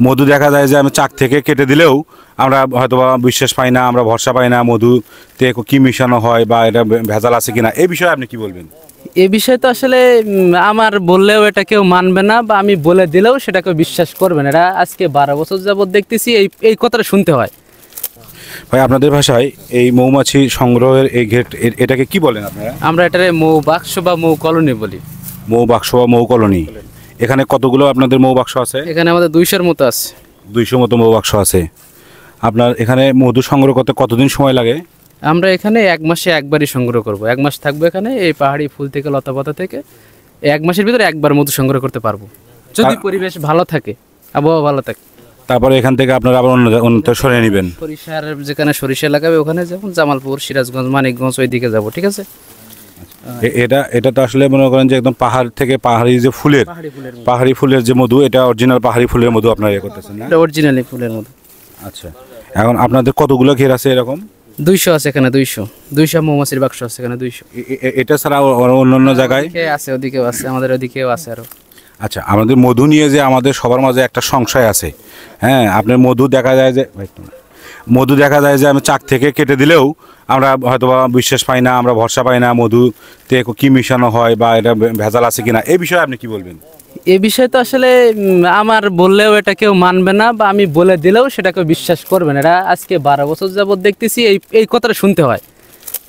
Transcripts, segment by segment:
মধু দেখা যায় যে আমি চাক থেকে কেটে দিলেও আমরা হয়তো বা বিশ্বাস পাই না, আমরা ভরসা পাই না মধুতে কি মিশানো হয় বা এটা ভেজাল আছে কিনা, এই বিষয়ে আপনি কি বলবেন? এই বিষয়ে তো আসলে আমার বললেও এটা কেউ মানবে না, বা আমি বলে দিলেও সেটা কেউ বিশ্বাস করবে না। এটা আজকে 12 বছর যাবত দেখতেছি এই কথাটা শুনতে হয়। ভাই, আপনাদের ভাষায় এই মৌমাছি সংগ্রহের এই ঘেট এটাকে কি বলেন আপনারা? আমরা এটারে মৌ বাক্স বা মৌ কলোনি বলি। মৌ বাক্স বা মৌ কলোনি। এখানে কতগুলো আপনাদের মৌ বাক্স আছে? এখানে আমাদের 200-র মতো আছে। 200 মতো মৌ বাক্স আছে। আপনার এখানে মধু সংগ্রহ করতে কতদিন সময় লাগে? আমরা এখানে 1 মাসে একবারই সংগ্রহ করব। 1 মাস থাকবো এখানে, এই পাহাড়ি ফুল থেকে লতা পাতা থেকে 1 মাসের ভিতরে একবার মধু সংগ্রহ করতে পারবো, যদি পরিবেশ ভালো থাকে, আবহাওয়া ভালো থাকে। তারপরে এখান থেকে আপনারা আবার অন্যত্র সরিয়ে নেবেন। সরিষার যেখানে সরিষা লাগাবে ওখানে যেমন জামালপুর, সিরাজগঞ্জ, মানিকগঞ্জ ওই দিকে যাবো, ঠিক আছে। এটা তো আসলে মনে করেন যে একদম পাহাড় থেকে পাহাড়ি যে পাহাড়ি ফুলের যে মধু, এটা অরিজিনাল পাহাড়ি ফুলের মধু আপনারা ইয়ে করতেছেন না? এটা অরিজিনালি ফুলের মধু। আচ্ছা, এখন আপনাদের কতগুলো ঘের আছে এরকম? 200 আছে এখানে, 200 মৌমাছির বাক্স আছে এখানে 200। এটা ছাড়া অন্য জায়গায় আছে, ওদিকেও আছে, আমাদের ওদিকেও আছে আরো। আচ্ছা, আমাদের মধু নিয়ে যে আমাদের সবার মাঝে একটা সংশয় আছে। হ্যাঁ, আপনার মধু দেখা যায় যে আমি চাক থেকে কেটে দিলেও আমরা হয়তো বা বিশ্বাস পাই না, আমরা ভরসা পাই না মধুতে কি মিশানো হয় বা এটা ভেজাল আছে কিনা, এই বিষয়ে আপনি কি বলবেন? এই বিষয়ে তো আসলে আমার বললেও এটা কেউ মানবে না, বা আমি বলে দিলেও সেটা কেউ বিশ্বাস করবে না। এটা আজকে 12 বছর যাবত দেখতেছি এই কথাটা শুনতে হয়।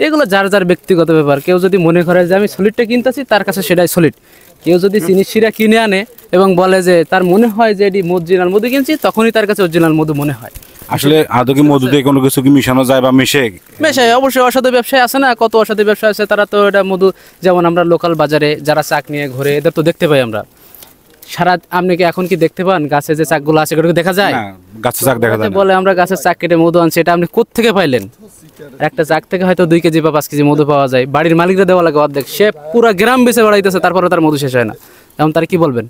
এগুলো যার যার ব্যক্তিগত ব্যাপার। কেউ যদি মনে করে যে আমি সলিডটা কিনতেছি, তার কাছে সেটাই সলিড। কেউ যদি চিনি শিরা কিনে আনে এবং বলে যে তার মনে হয় যে এটি অরিজিনাল মধু কিনছি, তখনই তার কাছে অরিজিনাল মধু মনে হয়। আসলে আদৌ কি মধুতে কোনো কিছু কি মিশানো যায় বা মেশায়? অবশ্যই অসাধু ব্যবসায়ী আছে না, কত অসাধু ব্যবসায়ী আছে, তারা তো এটা মধু, যেমন আমরা লোকাল বাজারে যারা চাক নিয়ে ঘুরে, এদের তো দেখতে পাই আমরা সারা। আপনি কি এখন কি দেখতে পান গাছে যে চাকগুলো আছে এগুলো দেখা যায়? গাছের চাক দেখা যায় না। বলে আমরা গাছের চাক কেটে মধু আনছি, এটা আপনি কোত্থেকে পাইলেন? একটা চাক থেকে হয়তো 2 কেজি বা 5 কেজি মধু পাওয়া যায়, বাড়ির মালিকরা দেওয়া লাগে অর্ধেক, সে পুরো গ্রাম বেঁচে বেড়াইতেছে, তারপরে তার মধু শেষ হয় না। এখন তার কি বলবেন?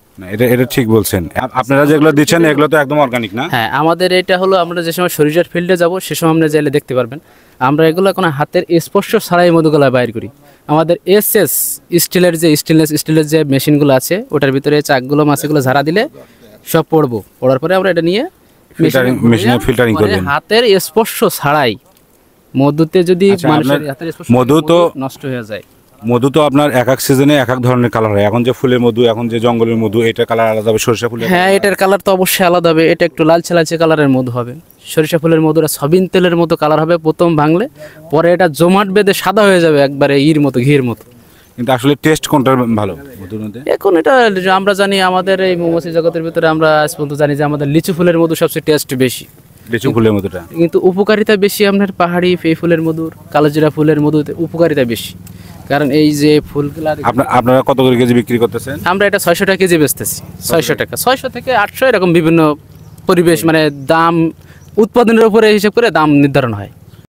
এটা ঠিক বলছেন। আপনারা যেগুলো দিচ্ছেন এগুলো তো একদম অর্গানিক না? হ্যাঁ, আমাদের এটা হলো, আমরা যে সময় সরিষার ফিল্ডে যাব সে সময় আপনি চাইলে দেখতে পারবেন, আমরা এগুলো কোনো হাতের স্পর্শ ছাড়াই মধুগুলো বাইর করি। আমাদের এসএস স্টিলের যে মেশিনগুলো আছে, ওটার ভিতরে চাকগুলো মাছগুলো ঝাড়া দিলে সব পড়ার পরে আমরা এটা নিয়ে মেশিনে ফিল্টারিং করবেন। হাতের স্পর্শ ছাড়াই মধুতে যদি মানুষের হাতের স্পর্শ, মধু তো নষ্ট হয়ে যায়। মধু তো আপনার এক এক সিজনে এক এক ধরনের কালার হয়। এখন যে ফুলের মধু, এখন যে জঙ্গলের মধু, এটার কালার আলাদা হবে, সরিষা ফুলের। হ্যাঁ, এটার কালার তো অবশ্যই আলাদা হবে। এটা একটু লালচে কালারের মধু হবে। সরিষা ফুলের মধুটা সবিন তেলের মতো কালার হবে প্রথম ভাঙলে, পরে এটা জমাট বেঁধে সাদা হয়ে যাবে একবারে ঘির মতো। কিন্তু আসলে টেস্ট কোনটা ভালো মধুর মধ্যে? এখন এটা আমরা জানি, আমাদের এই মৌমাছি জগতের ভিতরে আমরা আজ পর্যন্ত জানি যে আমাদের লিচু ফুলের মধু সবচেয়ে টেস্ট বেশি। লিচু ফুলের মধুটা কিন্তু উপকারিতা বেশি আপনার পাহাড়ি এই ফুলের মধুর, কালোজিরা ফুলের মধুতে উপকারিতা বেশি। কারণ এই যে ফুলগুলা আপনারা কত করে কেজি বিক্রি করতেছেন? আমরা এটা 600 টাকা কেজি বেচতেছি। 600 টাকা, 600 থেকে 800 এরকম বিভিন্ন পরিবেশ, মানে দাম উৎপাদনের উপরে হিসাব করে দাম নির্ধারণ হয়।